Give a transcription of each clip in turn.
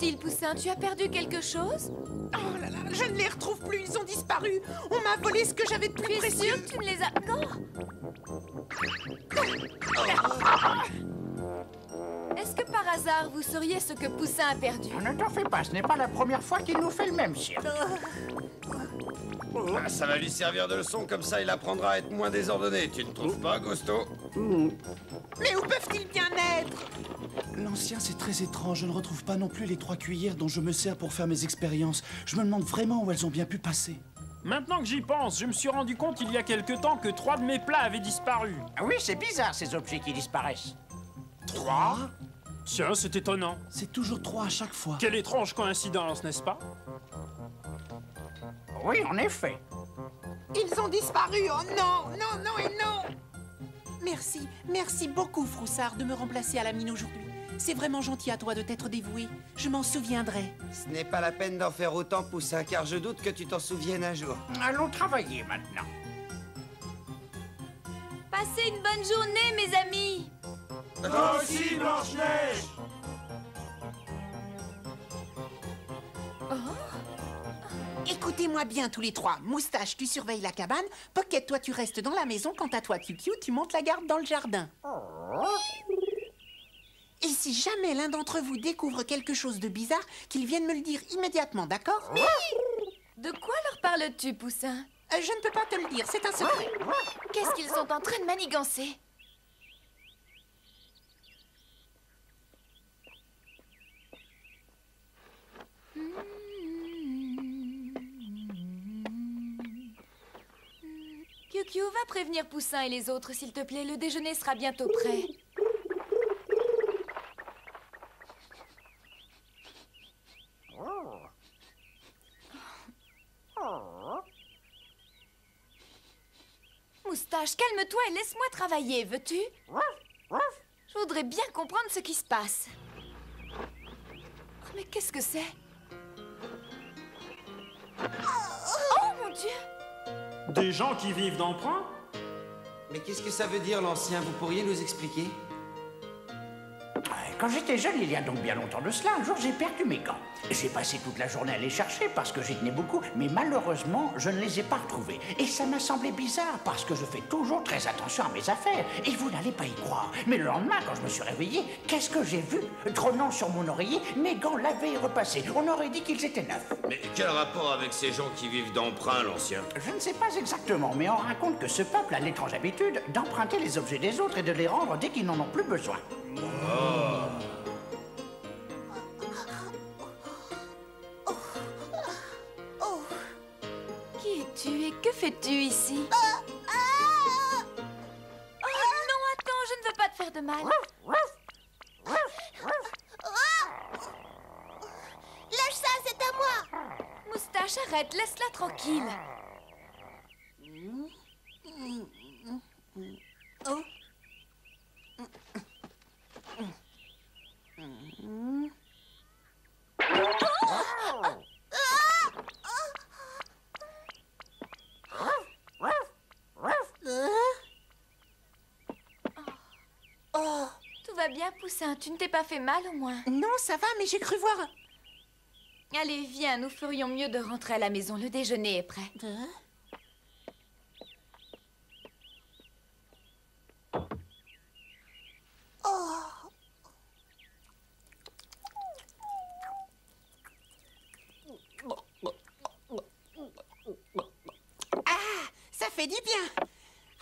passe-t-il, Poussin? Tu as perdu quelque chose? Oh là là, je ne les retrouve plus, ils ont disparu. On m'a volé ce que j'avais de plus Tu es précieux. sûr que tu ne les as... Non! Est-ce que par hasard, vous sauriez ce que Poussin a perdu? Ne t'en fais pas, ce n'est pas la première fois qu'il nous fait le même cirque. Ah, ça va lui servir de leçon, comme ça il apprendra à être moins désordonné. Tu ne trouves pas, Gosto? Mais où peuvent-ils bien être? L'ancien, c'est très étrange. Je ne retrouve pas non plus les 3 cuillères dont je me sers pour faire mes expériences. Je me demande vraiment où elles ont bien pu passer. Maintenant que j'y pense, je me suis rendu compte il y a quelque temps que 3 de mes plats avaient disparu. Ah oui, c'est bizarre ces objets qui disparaissent. 3? Tiens, c'est étonnant. C'est toujours 3 à chaque fois. Quelle étrange coïncidence, n'est-ce pas? Oui, en effet. Ils ont disparu. Oh non, non, non et non. Merci beaucoup, Froussard, de me remplacer à la mine aujourd'hui. C'est vraiment gentil à toi de t'être dévoué. Je m'en souviendrai. Ce n'est pas la peine d'en faire autant, Poussin, car je doute que tu t'en souviennes un jour. Allons travailler maintenant. Passez une bonne journée, mes amis! Toi aussi, Blanche-Neige! Écoutez-moi bien tous les 3. Moustache, tu surveilles la cabane. Pocket, toi, tu restes dans la maison. Quant à toi, Tukiu, tu montes la garde dans le jardin. Et si jamais l'un d'entre vous découvre quelque chose de bizarre, qu'il vienne me le dire immédiatement, d'accord? De quoi leur parles-tu, Poussin? Je ne peux pas te le dire, c'est un secret. Qu'est-ce qu'ils sont en train de manigancer? Kyukyu, va prévenir Poussin et les autres, s'il te plaît. Le déjeuner sera bientôt prêt. Moustache, calme-toi et laisse-moi travailler, veux-tu? Je voudrais bien comprendre ce qui se passe. Oh, mais qu'est-ce que c'est? Oh, mon Dieu! Des gens qui vivent d'emprunt? Mais qu'est-ce que ça veut dire, l'ancien? Vous pourriez nous expliquer? Quand j'étais jeune, il y a donc bien longtemps de cela, un jour j'ai perdu mes gants. J'ai passé toute la journée à les chercher parce que j'y tenais beaucoup, mais malheureusement, je ne les ai pas retrouvés. Et ça m'a semblé bizarre parce que je fais toujours très attention à mes affaires. Et vous n'allez pas y croire. Mais le lendemain, quand je me suis réveillé, qu'est-ce que j'ai vu? Trônant sur mon oreiller, mes gants lavés et repassés. On aurait dit qu'ils étaient neufs. Mais quel rapport avec ces gens qui vivent d'emprunt, l'ancien? Je ne sais pas exactement, mais on raconte que ce peuple a l'étrange habitude d'emprunter les objets des autres et de les rendre dès qu'ils n'en ont plus besoin. Qui es-tu et que fais-tu ici? Oh non, attends, je ne veux pas te faire de mal. Lâche ça, c'est à moi. Moustache, arrête, laisse-la tranquille. Tout va bien, Poussin, tu ne t'es pas fait mal au moins? Non, ça va, mais j'ai cru voir... Allez, viens, nous ferions mieux de rentrer à la maison. Le déjeuner est prêt. Ça fait du bien.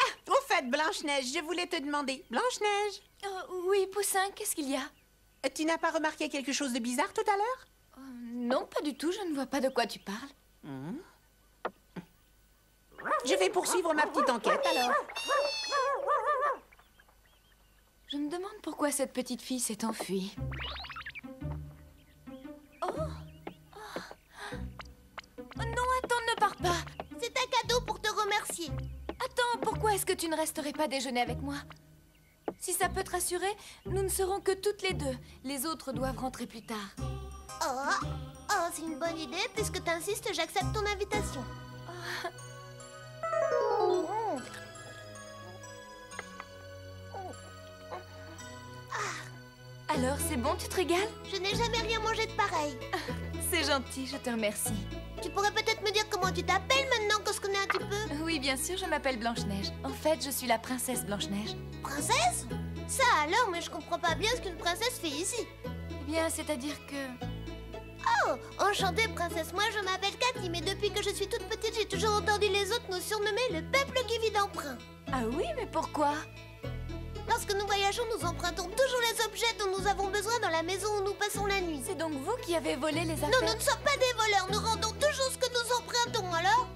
Ah, au fait, Blanche-Neige, je voulais te demander. Blanche-Neige, Oui, Poussin, qu'est-ce qu'il y a? tu n'as pas remarqué quelque chose de bizarre tout à l'heure? Non, pas du tout, je ne vois pas de quoi tu parles. Je vais poursuivre ma petite enquête, alors. Je me demande pourquoi cette petite fille s'est enfuie. Oh non, attends, ne pars pas. C'est un cadeau pour te remercier. Attends, pourquoi est-ce que tu ne resterais pas déjeuner avec moi? Si ça peut te rassurer, nous ne serons que toutes les deux. Les autres doivent rentrer plus tard. Oh, c'est une bonne idée. Puisque t'insistes, j'accepte ton invitation. Alors, c'est bon, tu te régales? Je n'ai jamais rien mangé de pareil. C'est gentil, je te remercie. Tu pourrais peut-être me dire comment tu t'appelles maintenant qu'on se connaît un petit peu? Oui, bien sûr, je m'appelle Blanche-Neige. En fait, je suis la princesse Blanche-Neige. Princesse? Ça alors, mais je comprends pas bien ce qu'une princesse fait ici. Eh bien, c'est-à-dire que... Oh, enchantée princesse, moi je m'appelle Cathy, mais depuis que je suis toute petite, j'ai toujours entendu les autres nous surnommer le peuple qui vit d'emprunt. Ah oui, mais pourquoi? Lorsque nous voyageons, nous empruntons toujours les objets dont nous avons besoin dans la maison où nous passons la nuit. C'est donc vous qui avez volé les affaires? Non, nous ne sommes pas des voleurs, nous rendons toujours ce que nous empruntons, alors?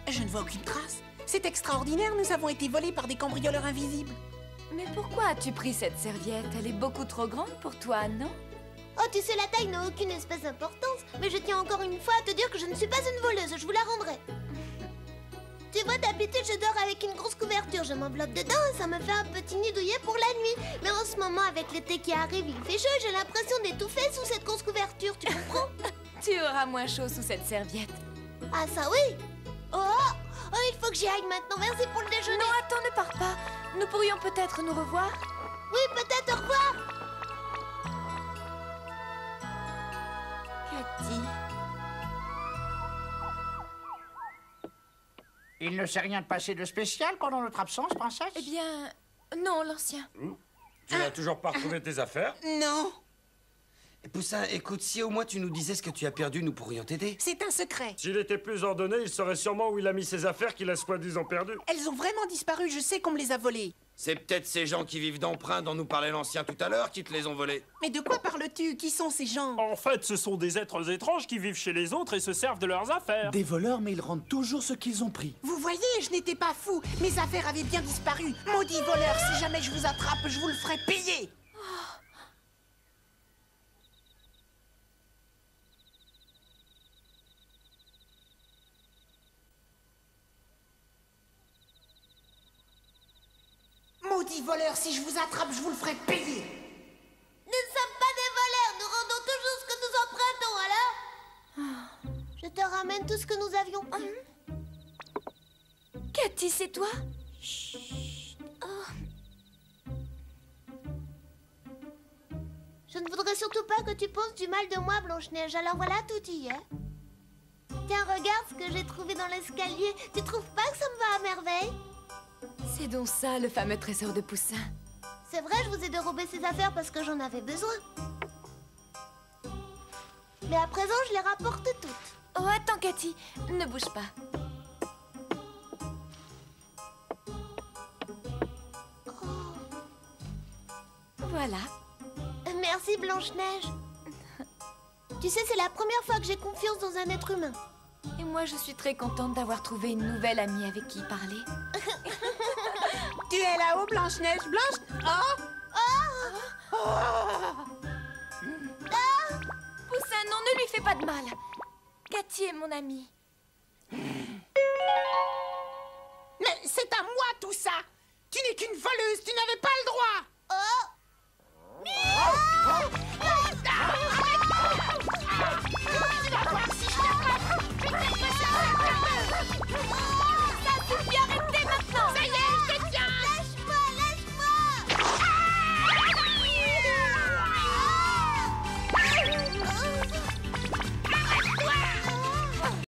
Je ne vois aucune trace. C'est extraordinaire, nous avons été volés par des cambrioleurs invisibles. Mais pourquoi as-tu pris cette serviette? Elle est beaucoup trop grande pour toi, non? Oh, tu sais, la taille n'a aucune espèce d'importance, mais je tiens encore une fois à te dire que je ne suis pas une voleuse, je vous la rendrai. Tu vois, d'habitude, je dors avec une grosse couverture, je m'enveloppe dedans et ça me fait un petit nid douillet pour la nuit. Mais en ce moment, avec l'été qui arrive, il fait chaud et j'ai l'impression d'étouffer sous cette grosse couverture, tu comprends? Tu auras moins chaud sous cette serviette. Ah ça oui. Oh, il faut que j'y aille maintenant, merci pour le déjeuner. Non, attends, ne pars pas. Nous pourrions peut-être nous revoir. Oui, peut-être, au revoir. Cathy. Il ne s'est rien passé de spécial pendant notre absence, princesse? Eh bien, non, l'ancien. Tu n'as toujours pas retrouvé tes affaires? Non, Poussin, écoute, si au moins tu nous disais ce que tu as perdu, nous pourrions t'aider. c'est un secret. S'il était plus ordonné, il saurait sûrement où il a mis ses affaires qu'il a soi-disant perdues. Elles ont vraiment disparu, je sais qu'on me les a volées. C'est peut-être ces gens qui vivent d'emprunt dont nous parlait l'ancien tout à l'heure qui te les ont volés. Mais de quoi parles-tu? Qui sont ces gens? En fait, ce sont des êtres étranges qui vivent chez les autres et se servent de leurs affaires. Des voleurs, mais ils rendent toujours ce qu'ils ont pris. Vous voyez, je n'étais pas fou. Mes affaires avaient bien disparu. Maudit voleur, si jamais je vous attrape, je vous le ferai payer. Maudit voleur, si je vous attrape, je vous le ferai payer. Nous ne sommes pas des voleurs, nous rendons toujours ce que nous empruntons, alors? Je te ramène tout ce que nous avions pris. Cathy, c'est toi? Je ne voudrais surtout pas que tu penses du mal de moi, Blanche-Neige, alors voilà tout y est. Tiens, regarde ce que j'ai trouvé dans l'escalier. Tu trouves pas que ça me va à merveille? C'est donc ça, le fameux trésor de Poussin. C'est vrai, je vous ai dérobé ces affaires parce que j'en avais besoin. Mais à présent, je les rapporte toutes. Oh, attends, Cathy, ne bouge pas. Voilà. Merci, Blanche-Neige. Tu sais, c'est la première fois que j'ai confiance dans un être humain. Et moi, je suis très contente d'avoir trouvé une nouvelle amie avec qui parler. Tu es là-haut, Blanche-Neige. Blanche... Oh! Poussin, non, ne lui fais pas de mal. Cathy est mon amie.